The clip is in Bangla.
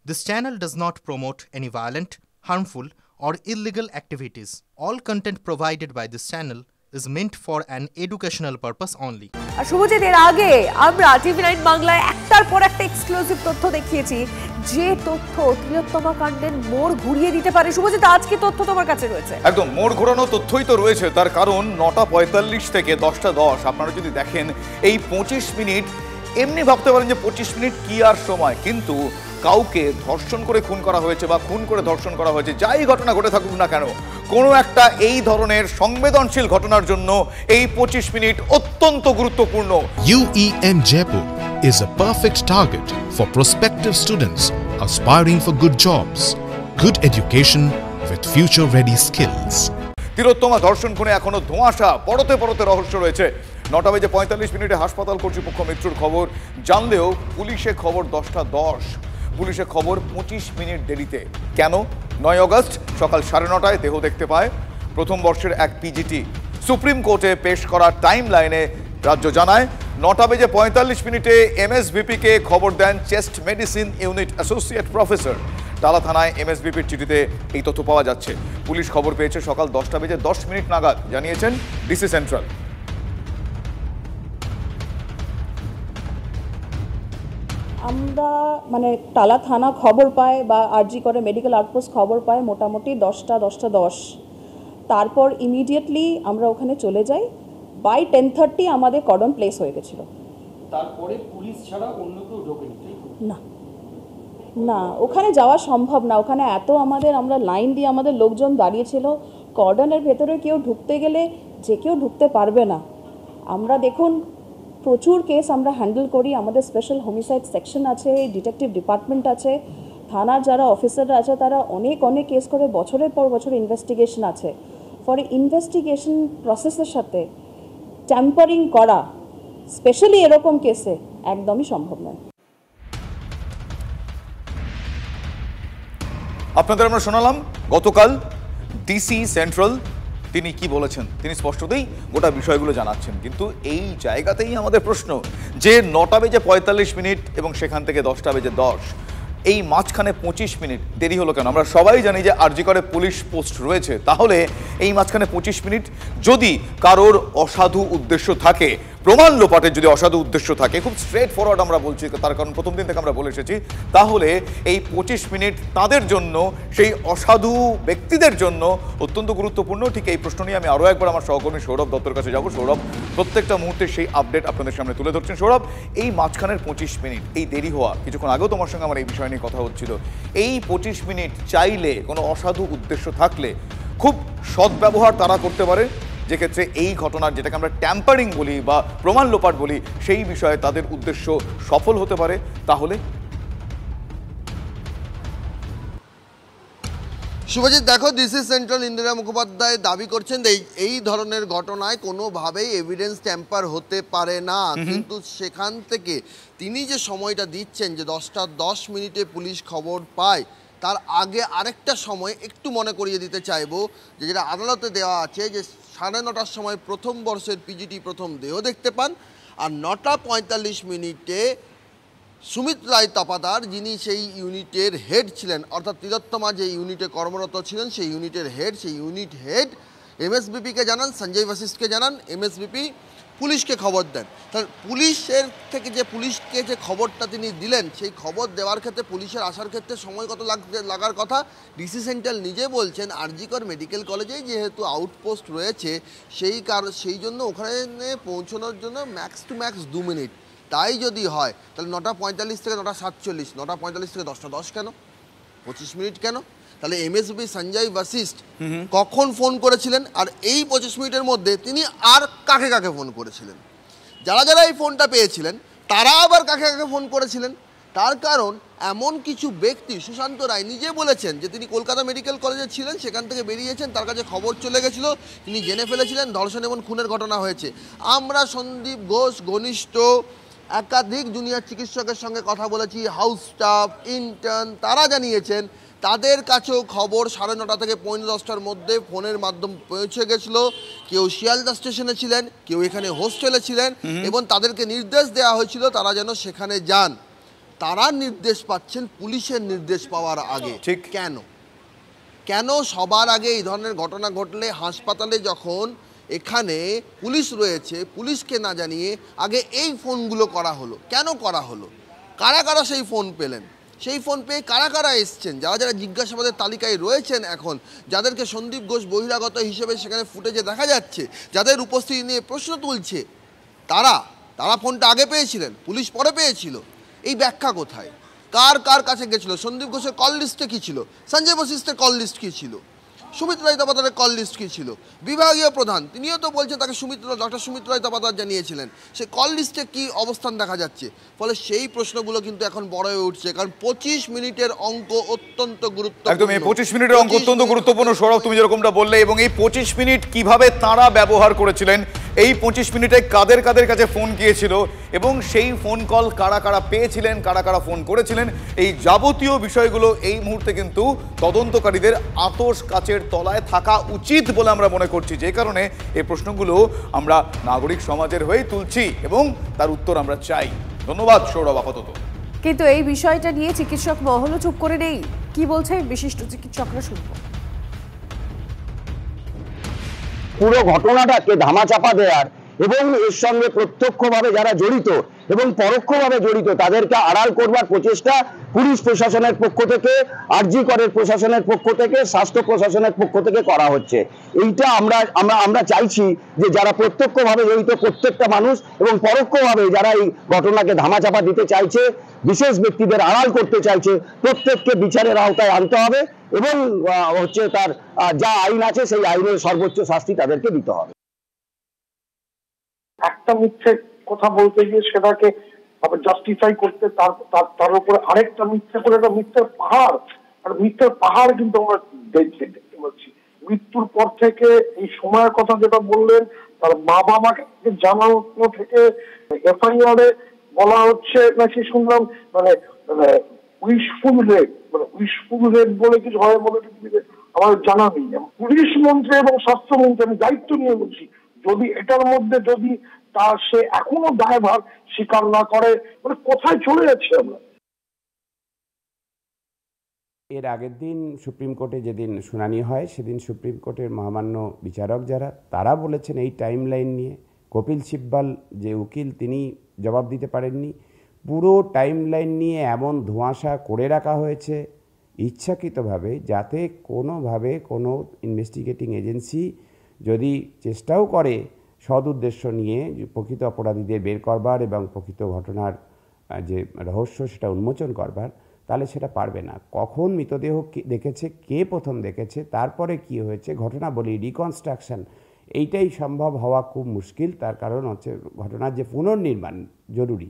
This channel does not promote any violent, harmful, or illegal activities. All content provided by this channel is meant for an educational purpose only. আর শুভজিৎ, এর আগে আমরা টিভি9 বাংলায় একটার পর একটা এক্সক্লুসিভ তথ্য দেখিয়েছি, যে তথ্য তিলোত্তমা কাণ্ডের মোড় ঘুরিয়ে দিতে পারে। শুভজিৎ, আজকে তথ্য তোমার কাছে রয়েছে। একদম মোড় ঘোরানো তথ্যই তো রয়েছে, তার কারণ 9:45 থেকে 10:10 আপনারা যদি দেখেন এই 25 মিনিট, এমনি ভাবতে পারেন যে 25 মিনিট কি আর সময়, কিন্তু কাউকে ধর্ষণ করে খুন করা হয়েছে বা খুন করে ধর্ষণ করা হয়েছে, যাই ঘটনা ঘটে থাকুক না কেন, কোনো একটা এই ধরনের সংবেদনশীল ঘটনার জন্য এই 25 মিনিট অত্যন্ত গুরুত্বপূর্ণ। UEM Jaipur is a perfect target for prospective students aspiring for good jobs, good education with future-ready skills. তিলোত্তমা ধর্ষণ খুনে এখনো ধোঁয়াশা, পরতে পরতে রহস্য রয়েছে। 9:45 হাসপাতাল কর্তৃপক্ষ মৃত্যুর খবর জানলেও পুলিশে খবর 10:10। পুলিশে খবর 25 মিনিট দেরিতে। কেন? 9 আগস্ট সকাল 9:30 দেহ দেখতে পায় প্রথম বর্ষের এক পিজিটি। সুপ্রিম কোর্টে পেশ করা টাইম লাইনে রাজ্য জানায় 9:45 এমএসভিপিকে খবর দেন chest medicine unit associate professor. Tala থানায় এমএসভিপির চিঠিতে এই তথ্য পাওয়া যাচ্ছে। পুলিশ খবর পেয়েছে সকাল 10:10 নাগাদ, জানিয়েছেন ডিসি সেন্ট্রাল। আমরা টালা থানা খবর পায় বা আরজি করে মেডিকেল আউটপোস্ট খবর পায় মোটামুটি 10:10। তারপর ইমিডিয়েটলি আমরা ওখানে চলে যাই। বাই 10:30 আমাদের কর্ডন প্লেস হয়ে গেছিল। তারপরে পুলিশ ছাড়া অন্য কেউ ঢোকেনি? না না, ওখানে যাওয়া সম্ভব না। ওখানে আমরা লাইন দিয়ে আমাদের লোকজন দাঁড়িয়েছিল। কর্ডনের ভেতরে কেউ ঢুকতে গেলে যে কেউ ঢুকতে পারবে না। আমরা দেখুন প্রচুর কেস আমরা হ্যান্ডেল করি। আমাদের স্পেশাল হোমিসাইড সেকশন আছে, ডিটেকটিভ ডিপার্টমেন্ট আছে, থানার যারা অফিসাররা আছে তারা অনেক কেস করে, বছরের পর বছর ইনভেস্টিগেশন আছে। ফর ইনভেস্টিগেশন প্রসেসের সাথে ট্যাম্পারিং করা, স্পেশালি এরকম কেসে, একদমই সম্ভব নয়। আপনাদের আমরা শোনালাম গতকাল ডিসি সেন্ট্রাল তিনি কি বলেছেন। তিনি স্পষ্টতই গোটা বিষয়গুলো জানাচ্ছেন, কিন্তু এই জায়গাতেই আমাদের প্রশ্ন যে 9:45 এবং সেখান থেকে 10:10, এই মাঝখানে 25 মিনিট দেরি হলো কেন? আমরা সবাই জানি যে আরজি করে পুলিশ পোস্ট রয়েছে, তাহলে এই মাঝখানে 25 মিনিট যদি কারোর অসাধু উদ্দেশ্য থাকে, প্রমাণ লোপাটের যদি অসাধু উদ্দেশ্য থাকে, খুব স্ট্রেট ফরওয়ার্ড আমরা বলছি, তার কারণ প্রথম দিন থেকে আমরা বলে এসেছি, তাহলে এই 25 মিনিট তাদের জন্য, সেই অসাধু ব্যক্তিদের জন্য অত্যন্ত গুরুত্বপূর্ণ। ঠিক এই প্রশ্ন নিয়ে আমি আরও একবার আমার সহকর্মী সৌরভ দত্তর কাছে যাব। সৌরভ প্রত্যেকটা মুহূর্তে সেই আপডেট আপনাদের সামনে তুলে ধরছেন। সৌরভ, এই মাঝখানের 25 মিনিট, এই দেরি হওয়া, কিছুক্ষণ আগেও তোমার সঙ্গে আমার এই বিষয় নিয়ে কথা হচ্ছিল, এই 25 মিনিট চাইলে কোনো অসাধু উদ্দেশ্য থাকলে খুব সদ্ব্যবহার তারা করতে পারে, যেক্ষেত্রে এই ঘটনার, যেটাকে আমরা ট্যাম্পারিং বলি বা প্রমাণ লোপাট বলি, সেই বিষয়ে তাদের উদ্দেশ্য সফল হতে পারে। তাহলে শুভজিৎ, দেখো, ডিসি সেন্ট্রাল ইন্দিরা মুখোপাধ্যায় দাবি করছেন এই ধরনের ঘটনায় কোনোভাবেই এভিডেন্স ট্যাম্পার হতে পারে না, কিন্তু সেখান থেকে তিনি যে সময়টা দিচ্ছেন যে 10:10 পুলিশ খবর পায়, তার আগে আরেকটা সময় একটু মনে করিয়ে দিতে চাইবো, যে যেটা আদালতে দেওয়া আছে, যে 9:30 সময় প্রথম বর্ষের পিজিটি প্রথম দেহ দেখতে পান, আর 9:45 সুমিত রায় তপাদার, যিনি সেই ইউনিটের হেড ছিলেন, অর্থাৎ তিলোত্তমা যে ইউনিটে কর্মরত ছিলেন সেই ইউনিটের হেড, সেই ইউনিট হেড এমএসবিপিকে জানান, সঞ্জয় বশিষ্ঠকে জানান, এমএসবিপি পুলিশকে খবর দেন। তাহলে পুলিশের থেকে পুলিশকে যে খবরটা তিনি দিলেন, সেই খবর দেওয়ার ক্ষেত্রে, পুলিশের আসার ক্ষেত্রে সময় কত লাগার কথা ডিসি সেন্ট্রাল নিজে বলছেন। আরজি কর মেডিকেল কলেজেই যেহেতু আউটপোস্ট রয়েছে, সেই জন্য ওখানে পৌঁছানোর জন্য ম্যাক্স টু ম্যাক্স 2 মিনিট। তাই যদি হয় তাহলে 9:45 থেকে 9:47, 9:45 থেকে 10:10 কেন? 25 মিনিট কেন? তাহলে এমএসবি সঞ্জয় বশিষ্ঠ কখন ফোন করেছিলেন, আর এই 25 মিনিটের মধ্যে তিনি আর কাকে কাকে ফোন করেছিলেন? যারা এই ফোনটা পেয়েছিলেন তারা আবার কাকে কাকে ফোন করেছিলেন? তার কারণ এমন কিছু ব্যক্তি, সুশান্ত রায় নিজে বলেছেন যে তিনি কলকাতা মেডিকেল কলেজে ছিলেন, সেখান থেকে বেরিয়েছেন, তার কাছে খবর চলে গেছিল, তিনি জেনে ফেলেছিলেন ধর্ষণ এবং খুনের ঘটনা হয়েছে। আমরা সন্দীপ ঘোষ ঘনিষ্ঠ একাধিক জুনিয়র চিকিৎসকের সঙ্গে কথা বলেছি, হাউস স্টাফ, ইন্টার্ন, তারা জানিয়েছেন তাদের কাছেও খবর 9:30 থেকে 10:45 মধ্যে ফোনের মাধ্যমে পৌঁছে গেছিল। কেউ শিয়ালদা স্টেশনে ছিলেন, কেউ এখানে হোস্টেলে ছিলেন, এবং তাদেরকে নির্দেশ দেওয়া হয়েছিল তারা যেন সেখানে যান। তারা নির্দেশ পাচ্ছেন পুলিশের নির্দেশ পাওয়ার আগে। ঠিক। কেন সবার আগে এই ধরনের ঘটনা ঘটলে হাসপাতালে যখন এখানে পুলিশ রয়েছে পুলিশকে না জানিয়ে আগে এই ফোনগুলো করা হলো? কেন করা হলো? কারা কারা সেই ফোন পেলেন? সেই ফোন পেয়ে কারা কারা এসছেন? যারা যারা জিজ্ঞাসাবাদের তালিকায় রয়েছেন এখন, যাদেরকে সন্দীপ ঘোষ বহিরাগত হিসেবে সেখানে ফুটেজে দেখা যাচ্ছে, যাদের উপস্থিতি নিয়ে প্রশ্ন তুলছে, তারা ফোনটা আগে পেয়েছিলেন, পুলিশ পরে পেয়েছিল। এই ব্যাখ্যা কোথায়? কার কার কাছে গেছিল? সন্দীপ ঘোষের কল লিস্টে কী ছিল? সঞ্জয় বশিষ্ঠের কল লিস্ট কী ছিল? সুমিত্রা রায়তাপাতারের কল লিস্ট কী ছিল? বিভাগীয় প্রধান তিনিও তো বলছেন তাকে ডক্টর সুমিত্রা রায়তাপাতার জানিয়েছিলেন, সে কল লিস্টে কী অবস্থান দেখা যাচ্ছে? ফলে সেই প্রশ্নগুলো কিন্তু এখন বড় হয়ে উঠছে, কারণ 25 মিনিটের অঙ্ক অত্যন্ত গুরুত্বপূর্ণ। একদম, এই 25 মিনিটের অঙ্ক অত্যন্ত গুরুত্বপূর্ণ সৌরভ, তুমি যেরকমটা বললে, এবং এই 25 মিনিট কিভাবে তাঁরা ব্যবহার করেছিলেন, এই 25 মিনিটে কাদের কাদের কাছে ফোন গিয়েছিল এবং সেই ফোন কল কারা কারা পেয়েছিলেন, কারা কারা ফোন করেছিলেন, এই যাবতীয় বিষয়গুলো এই মুহূর্তে কিন্তু তদন্তকারীদের আতশ কাচের তলায় থাকা উচিত বলে আমরা মনে করছি। যে কারণে এই প্রশ্নগুলো আমরা নাগরিক সমাজের হয়েই তুলছি এবং তার উত্তর আমরা চাই। ধন্যবাদ সৌরভ আপাতত। কিন্তু এই বিষয়টা নিয়ে চিকিৎসক মহলও চুপ করে নেই। কি বলছে বিশিষ্ট চিকিৎসকরা শুনবো। পুরো ঘটনাটাকে ধামাচাপা দেওয়ার এবং এর সঙ্গে প্রত্যক্ষভাবে যারা জড়িত এবং পরোক্ষভাবে জড়িত তাদেরকে আড়াল করবার প্রচেষ্টা পুলিশ প্রশাসনের পক্ষ থেকে, আরজি করের প্রশাসনের পক্ষ থেকে, স্বাস্থ্য প্রশাসনের পক্ষ থেকে করা হচ্ছে। এইটা আমরা চাইছি যে যারা প্রত্যক্ষভাবে জড়িত প্রত্যেকটা মানুষ এবং পরোক্ষভাবে যারা এই ঘটনাকে ধামাচাপা দিতে চাইছে, বিশেষ ব্যক্তিদের আড়াল করতে চাইছে, প্রত্যেককে বিচারের আওতায় আনতে হবে এবং তার যা আইন আছে সেই আইনের সর্বোচ্চ শাস্তি তাদেরকে দিতে হবে। একটা মিথ্যে কথা বলতে গিয়ে সেটাকে জাস্টিফাই করতে তার উপরে আরেকটা মিথ্যে করে একটা মিথ্যের পাহাড়, আর মিথ্যের পাহাড় কিন্তু আমরা দেখতে পাচ্ছি। মৃত্যুর পর থেকে এই সময়ের কথা যেটা বললেন, তার মা বাবাকে জানানো থেকে এফআইআর এ বলা হচ্ছে নাকি শুনলাম উইশফুল রেড বলে কিছু হয় বলে আমার জানা নেই। পুলিশ মন্ত্রী এবং স্বাস্থ্যমন্ত্রী, আমি দায়িত্ব নিয়ে বলছি, যদি এটার মধ্যে যদি সে এখনো দায়ভার স্বীকার না করে, কোথায় চলে যাচ্ছে আমরা? এর আগের দিন সুপ্রিম কোর্টে যেদিন শুনানি হয় সেদিন সুপ্রিম কোর্টের মহামান্য বিচারক যারা তারা বলেছেন এই টাইম লাইন নিয়ে, কপিল সিব্বাল যে উকিল তিনি জবাব দিতে পারেননি। পুরো টাইম লাইন নিয়ে এমন ধোঁয়াশা করে রাখা হয়েছে ইচ্ছাকৃতভাবে, যাতে কোনোভাবে কোনো ইনভেস্টিগেটিং এজেন্সি যদি চেষ্টাও করে সৎ উদ্দেশ্য নিয়ে প্রকৃত অপরাধীদের বের করবার এবং প্রকৃত ঘটনার যে রহস্য সেটা উন্মোচন করবার, তাহলে সেটা পারবে না। কখন মৃতদেহ দেখেছে, কে প্রথম দেখেছে, তারপরে কি হয়েছে, ঘটনা বলি রিকনস্ট্রাকশন, এইটাই সম্ভব হওয়া খুব মুশকিল। তার কারণ হচ্ছে ঘটনার যে পুনর্নির্মাণ জরুরি,